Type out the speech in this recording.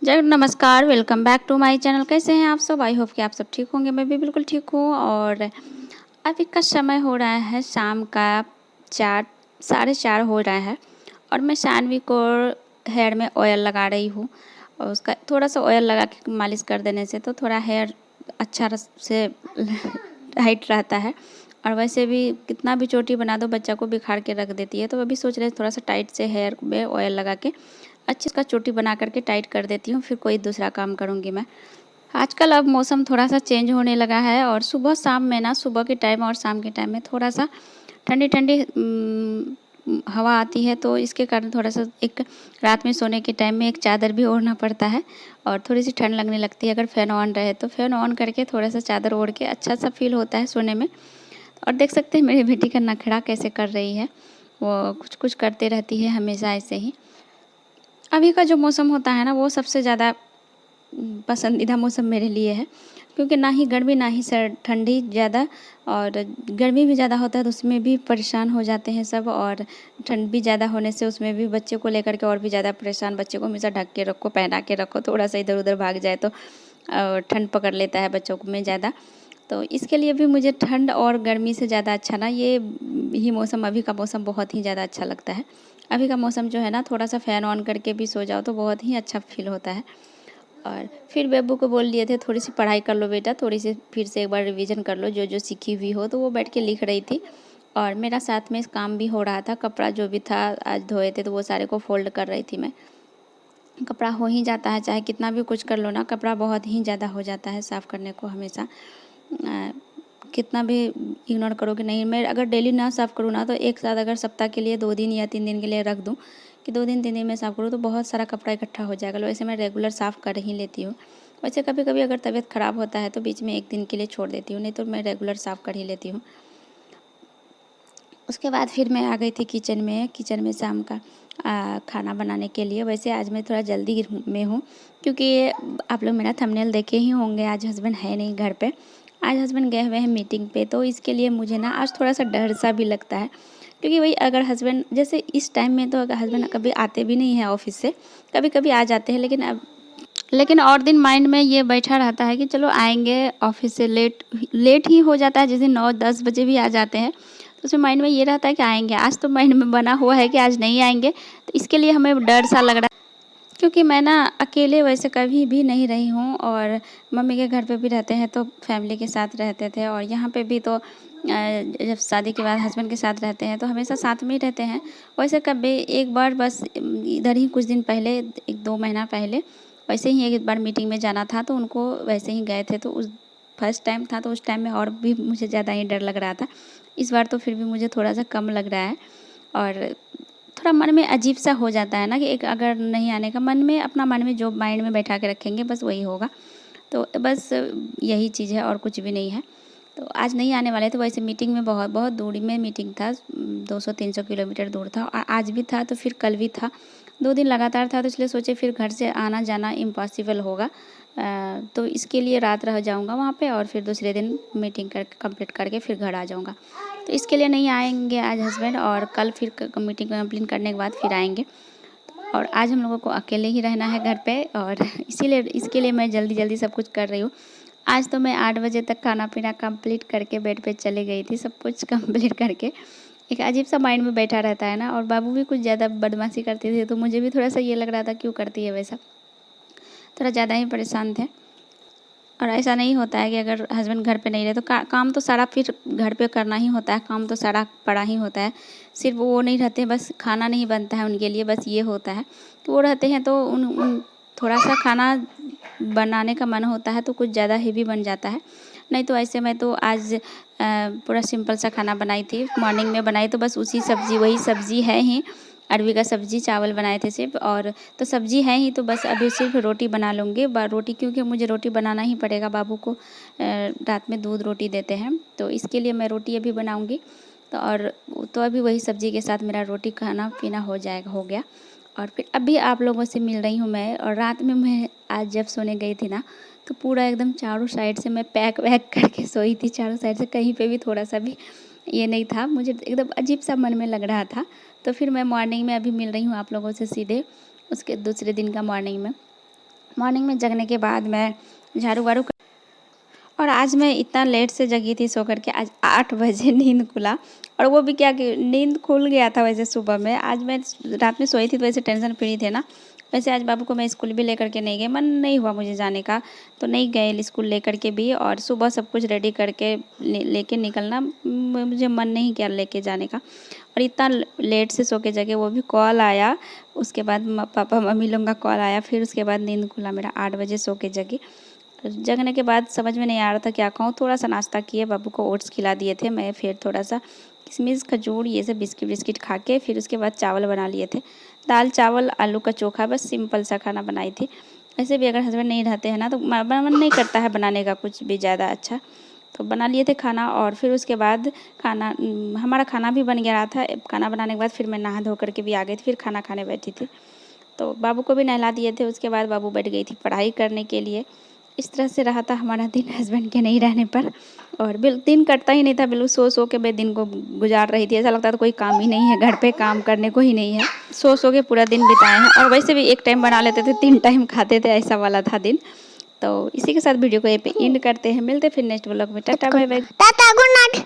जय नमस्कार, welcome back to my channel. कैसे हैं आप सब? आई होप कि आप सब ठीक होंगे। मैं भी बिल्कुल ठीक हूँ। और अभी का समय हो रहा है शाम का 4, 4:30 हो रहा है और मैं शानवी को हेयर में ऑयल लगा रही हूँ। और उसका थोड़ा सा ऑयल लगा के मालिश कर देने से तो थोड़ा हेयर अच्छा से हाइट रहता है। और वैसे भी कितना भी चोटी बना दो बच्चा को बिखार के रख देती है। तो अभी सोच रहे थोड़ा सा टाइट से हेयर में ऑयल लगा के अच्छी इसका चोटी बना करके टाइट कर देती हूँ, फिर कोई दूसरा काम करूँगी मैं। आजकल अब मौसम थोड़ा सा चेंज होने लगा है और सुबह शाम में ना, सुबह के टाइम और शाम के टाइम में थोड़ा सा ठंडी ठंडी हवा आती है। तो इसके कारण थोड़ा सा एक रात में सोने के टाइम में एक चादर भी ओढ़ना पड़ता है और थोड़ी सी ठंड लगने लगती है। अगर फ़ैन ऑन रहे तो फ़ैन ऑन करके थोड़ा सा चादर ओढ़ के अच्छा सा फील होता है सोने में। और देख सकते हैं मेरी बेटी का नखरा कैसे कर रही है, वो कुछ कुछ करते रहती है हमेशा ऐसे ही। अभी का जो मौसम होता है ना, वो सबसे ज़्यादा पसंदीदा मौसम मेरे लिए है, क्योंकि ना ही गर्मी ना ही ठंडी ज़्यादा। और गर्मी भी ज़्यादा होता है तो उसमें भी परेशान हो जाते हैं सब, और ठंड भी ज़्यादा होने से उसमें भी बच्चे को लेकर के और भी ज़्यादा परेशान। बच्चे को हमेशा ढक के रखो, पहना के रखो, थोड़ा सा इधर उधर भाग जाए तो ठंड पकड़ लेता है बच्चों को में ज़्यादा। तो इसके लिए भी मुझे ठंड और गर्मी से ज़्यादा अच्छा ना ये ही मौसम, अभी का मौसम बहुत ही ज़्यादा अच्छा लगता है। अभी का मौसम जो है ना, थोड़ा सा फ़ैन ऑन करके भी सो जाओ तो बहुत ही अच्छा फील होता है। और फिर बेबू को बोल दिए थे थोड़ी सी पढ़ाई कर लो बेटा, थोड़ी सी फिर से एक बार रिवीजन कर लो जो जो सीखी हुई हो। तो वो बैठ के लिख रही थी और मेरा साथ में काम भी हो रहा था। कपड़ा जो भी था आज धोए थे तो वो सारे को फोल्ड कर रही थी मैं। कपड़ा हो ही जाता है, चाहे कितना भी कुछ कर लो ना, कपड़ा बहुत ही ज़्यादा हो जाता है साफ़ करने को हमेशा। कितना भी इग्नोर करो कि नहीं, मैं अगर डेली ना साफ़ करूँ ना तो एक साथ अगर सप्ताह के लिए 2 दिन या 3 दिन के लिए रख दूँ कि 2 दिन 3 दिन में साफ़ करूँ तो बहुत सारा कपड़ा इकट्ठा हो जाएगा। वैसे मैं रेगुलर साफ़ कर ही लेती हूँ। वैसे कभी कभी अगर तबीयत ख़राब होता है तो बीच में 1 दिन के लिए छोड़ देती हूँ, नहीं तो मैं रेगुलर साफ़ कर ही लेती हूँ। उसके बाद फिर मैं आ गई थी किचन में शाम का खाना बनाने के लिए। वैसे आज मैं थोड़ा जल्दी में हूँ, क्योंकि आप लोग मेरा थंबनेल देखे ही होंगे, आज हस्बैंड है नहीं घर पे। आज हस्बैंड गए हुए हैं मीटिंग पे, तो इसके लिए मुझे ना आज थोड़ा सा डर सा भी लगता है। क्योंकि वही अगर हस्बैंड जैसे इस टाइम में तो अगर हस्बैंड कभी आते भी नहीं हैं ऑफिस से, कभी कभी आ जाते हैं, लेकिन और दिन माइंड में ये बैठा रहता है कि चलो आएंगे ऑफिस से। लेट लेट ही हो जाता है, जिस दिन 9-10 बजे भी आ जाते हैं तो उसमें माइंड में ये रहता है कि आएंगे। आज तो माइंड में बना हुआ है कि आज नहीं आएंगे, तो इसके लिए हमें डर सा लग रहा है। क्योंकि मैं ना अकेले वैसे कभी भी नहीं रही हूँ, और मम्मी के घर पे भी रहते हैं तो फैमिली के साथ रहते थे, और यहाँ पे भी तो जब शादी के बाद हस्बैंड के साथ रहते हैं तो हमेशा साथ में ही रहते हैं। वैसे कभी एक बार बस इधर ही कुछ दिन पहले, 1-2 महीना पहले वैसे ही एक बार मीटिंग में जाना था तो उनको वैसे ही गए थे। तो उस फर्स्ट टाइम था तो उस टाइम में और भी मुझे ज़्यादा ही डर लग रहा था। इस बार तो फिर भी मुझे थोड़ा सा कम लग रहा है। और थोड़ा मन में अजीब सा हो जाता है ना कि एक अगर नहीं आने का मन में, अपना मन में जो माइंड में बैठा के रखेंगे बस वही होगा। तो बस यही चीज़ है और कुछ भी नहीं है। तो आज नहीं आने वाले थे। वैसे मीटिंग में बहुत बहुत दूरी में मीटिंग था, 200-300 किलोमीटर दूर था, और आज भी था तो फिर कल भी था। 2 दिन लगातार था तो इसलिए सोचे फिर घर से आना जाना इम्पॉसिबल होगा। तो इसके लिए रात रह जाऊंगा वहाँ पे और फिर दूसरे दिन मीटिंग कर कंप्लीट करके फिर घर आ जाऊंगा। तो इसके लिए नहीं आएंगे आज हस्बैंड, और कल फिर मीटिंग कंप्लीट करने के बाद फिर आएंगे। और आज हम लोगों को अकेले ही रहना है घर पे, और इसीलिए इसके लिए मैं जल्दी जल्दी सब कुछ कर रही हूँ। आज तो मैं 8 बजे तक खाना पीना कंप्लीट करके बेड पे चली गई थी, सब कुछ कंप्लीट करके। एक अजीब सा माइंड में बैठा रहता है ना, और बाबू भी कुछ ज़्यादा बदमाशी करते थे तो मुझे भी थोड़ा सा ये लग रहा था क्यों करती है वैसा, थोड़ा ज़्यादा ही परेशान थे। और ऐसा नहीं होता है कि अगर हस्बैंड घर पे नहीं रहे तो काम तो सारा फिर घर पे करना ही होता है, काम तो सारा पड़ा ही होता है। सिर्फ वो नहीं रहते, बस खाना नहीं बनता है उनके लिए, बस ये होता है। तो वो रहते हैं तो उन थोड़ा सा खाना बनाने का मन होता है तो कुछ ज़्यादा हेवी बन जाता है। नहीं तो ऐसे मैं तो आज पूरा सिंपल सा खाना बनाई थी, मॉर्निंग में बनाई तो बस उसी सब्ज़ी, वही सब्ज़ी है ही, अरबी का सब्ज़ी चावल बनाए थे सिर्फ। और तो सब्ज़ी है ही तो बस अभी सिर्फ रोटी बना लूँगी। रोटी क्योंकि मुझे रोटी बनाना ही पड़ेगा, बाबू को रात में दूध रोटी देते हैं तो इसके लिए मैं रोटी अभी बनाऊँगी। तो और तो अभी वही सब्ज़ी के साथ मेरा रोटी खाना पीना हो गया। और फिर अभी आप लोगों से मिल रही हूँ मैं। और रात में मैं आज जब सोने गई थी ना तो पूरा एकदम चारों साइड से मैं पैक वैक करके सोई थी, चारों साइड से कहीं पे भी थोड़ा सा भी ये नहीं था, मुझे एकदम अजीब सा मन में लग रहा था। तो फिर मैं मॉर्निंग में अभी मिल रही हूँ आप लोगों से सीधे उसके दूसरे दिन का मॉर्निंग में। मॉर्निंग में जगने के बाद मैं झाड़ू वाड़ू और आज मैं इतना लेट से जगी थी सो करके। आज 8 बजे नींद खुला और वो भी क्या कि नींद खुल गया था वैसे सुबह में। आज मैं रात में सोई थी तो वैसे टेंशन फ्री थे ना। वैसे आज बाबू को मैं स्कूल भी लेकर के नहीं गई, मन नहीं हुआ मुझे जाने का, तो नहीं गए स्कूल लेकर के भी। और सुबह सब कुछ रेडी करके लेके निकलना मुझे मन नहीं किया लेके जाने का। और इतना लेट से सो के जगे, वो भी कॉल आया उसके बाद पापा मम्मी लोगों का कॉल आया, फिर उसके बाद नींद खुला मेरा। 8 बजे सो के जगी। जगने के बाद समझ में नहीं आ रहा था क्या कहूँ। थोड़ा सा नाश्ता किए, बाबू को ओट्स खिला दिए थे मैं, फिर थोड़ा सा किशमिश खजूर ये सब बिस्किट खा के फिर उसके बाद चावल बना लिए थे। दाल चावल आलू का चोखा, बस सिंपल सा खाना बनाई थी। ऐसे भी अगर हस्बैंड नहीं रहते हैं ना तो मन नहीं करता है बनाने का कुछ भी ज़्यादा अच्छा, तो बना लिए थे खाना। और फिर उसके बाद हमारा खाना भी बन गया था। खाना बनाने के बाद फिर मैं नहा धो करके भी आ गई थी, फिर खाना खाने बैठी थी। तो बाबू को भी नहला दिए थे। उसके बाद बाबू बैठ गई थी पढ़ाई करने के लिए। इस तरह से रहा था हमारा दिन हस्बैंड के नहीं रहने पर। और दिन कटता ही नहीं था, बिल्कुल सो सो के मैं दिन को गुजार रही थी। ऐसा लगता था कोई काम ही नहीं है घर पे, काम करने को ही नहीं है। सो सो के पूरा दिन बिताए हैं। और वैसे भी एक टाइम बना लेते थे, 3 टाइम खाते थे, ऐसा वाला था दिन। तो इसी के साथ वीडियो को यहीं पे एंड करते हैं। मिलते फिर नेक्स्ट व्लॉग में। Tata bye bye. Tata good night.